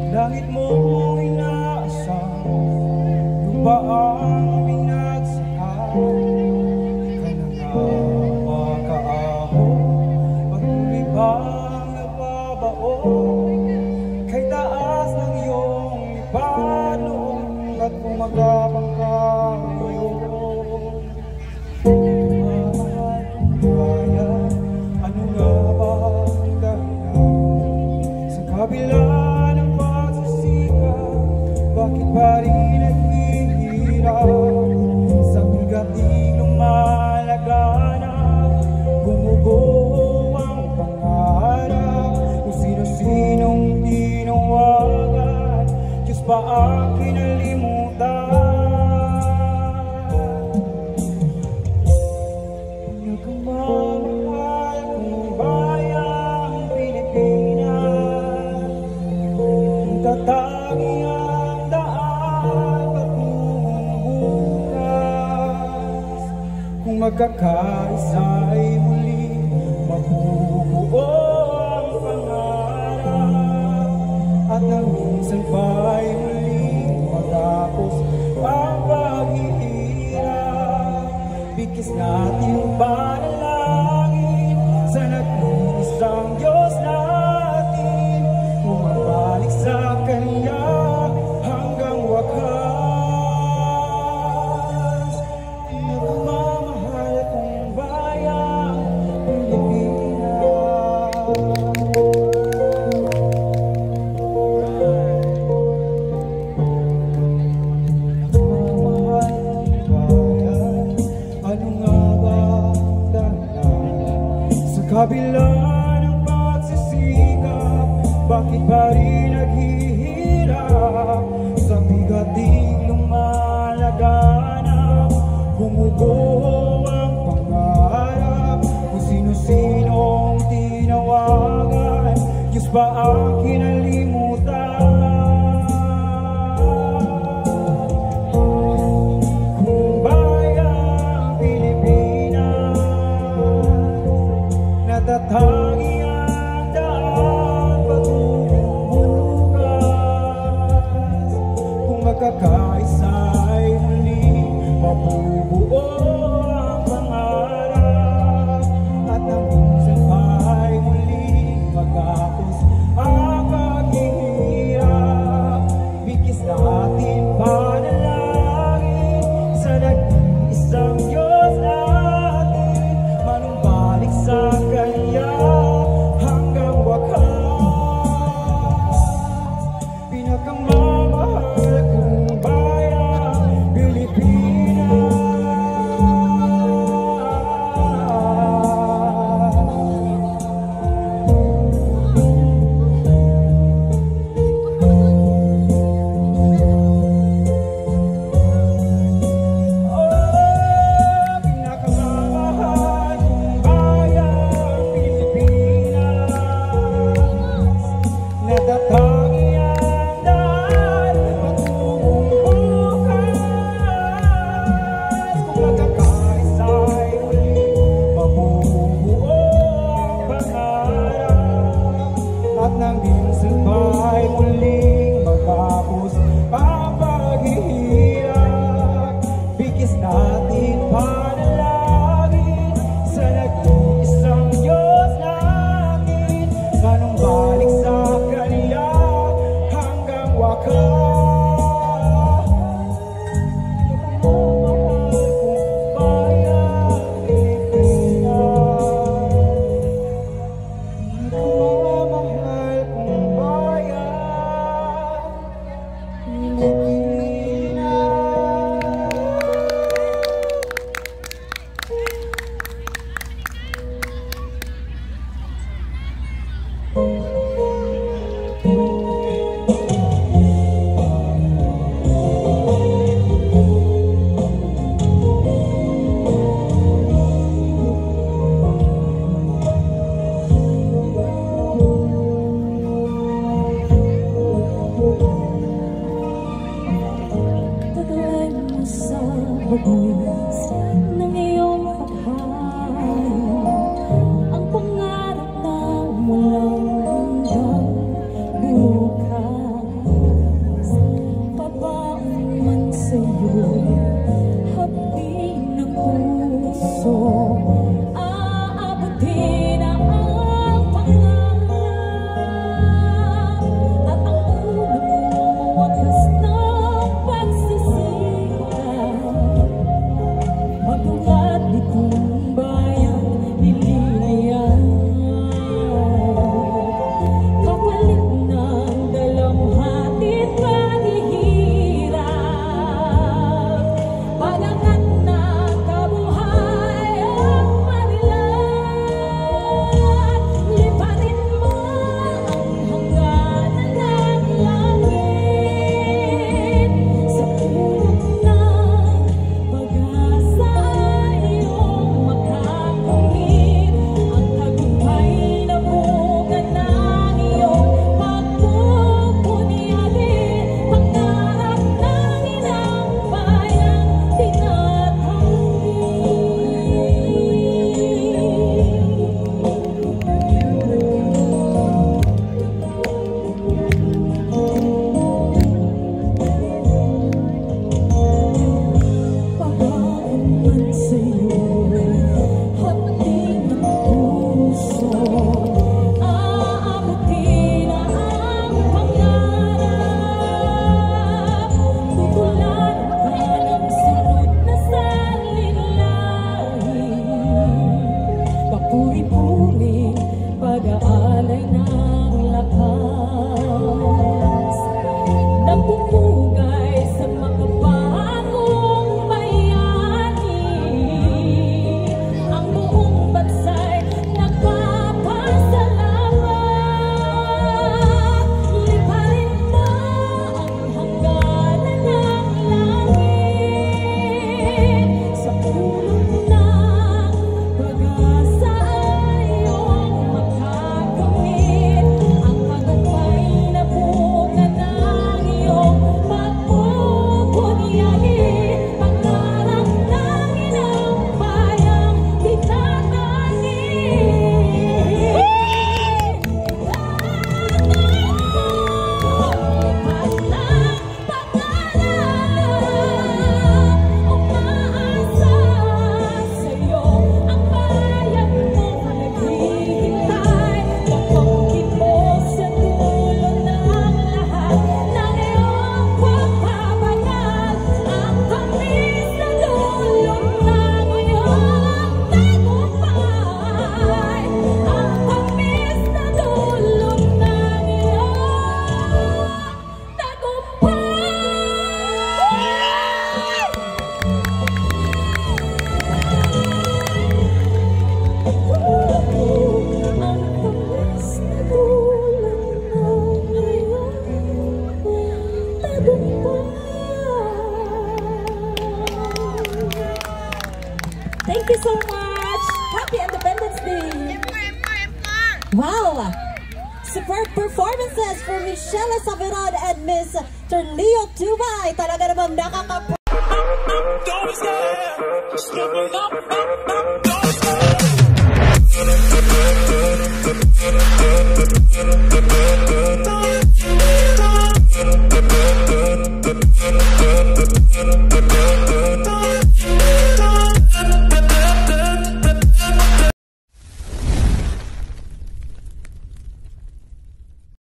Langit mo inaasam, lupa ang pinagsakal. Ka na nga makaahon, patuloy bang nababaon kay taas ng iyong ipalong at pumagabang ka ngayon. Mahal kong bayan, ano nga ba ang dahilan sa kabila ng bakit pa rin naghihirap sa bigat di lumalaganap? Gumugo ang pangarap kung sino-sinong tinawagan, Diyos ba ang kinalimutan? Nagmamahal kong bayang Pilipinas, tatagi ang daan patungong bukas. Kung magkakaisa'y muli, mabubuo ang pangarap, at nang minsan pa'y muli matapos ang paghihirap. Bigkis natin panalangin sa nag-iisang Diyos natin, bumabalik sa Kanya hanggang wakas. Nagmamahal kong bayang Pilipinas. Nagmamahal kong bayan, ano nga ba ang dahilan sa kabila ng pagsisikap? Bakit pa rin naghihirap sa bigat di lumalaganap? Gumugo ang pangarap kung sino-sinong tinawagan, Diyos ba ang kinalimutan? Kung bayang Pilipinas, natatagi ang daan patungong bukas. Kung magkakaisa'y muli, mabubuo ang pangarap, at nang minsan pa'y muli magkapos ang paghihirap. Bigkis natin panalangin sa nag-iisang Diyos natin, manumbalik sa Kanya puri-puri pag-aalay ng lakas, napupugay sa makabagong bayani. Ang buong bansay nagpapasalamat. Liparin mo ang hangganan ng langit sa pulong ng pag-asa iyong makakamit. Ang tagumpay na bunga ng iyong pagpupunyagi. Pangarap ng inang bayang tinatangi. Lipat ng pag-alala, umaasa sa'yo ang bayan mo naghihintay. Kapangkin mo sa dulo ng lahat ng iyong pagpapagal. Ang tamis na dulot ng iyong tagumpay. Ang tamis na dulot ng iyong tagumpay. Thank you so much. Happy Independence Day. Wow. Superb performances for Michelle Saveron and Miss Terleo Tubay. Talaga namang nakaka- Don't be scared. Step it up.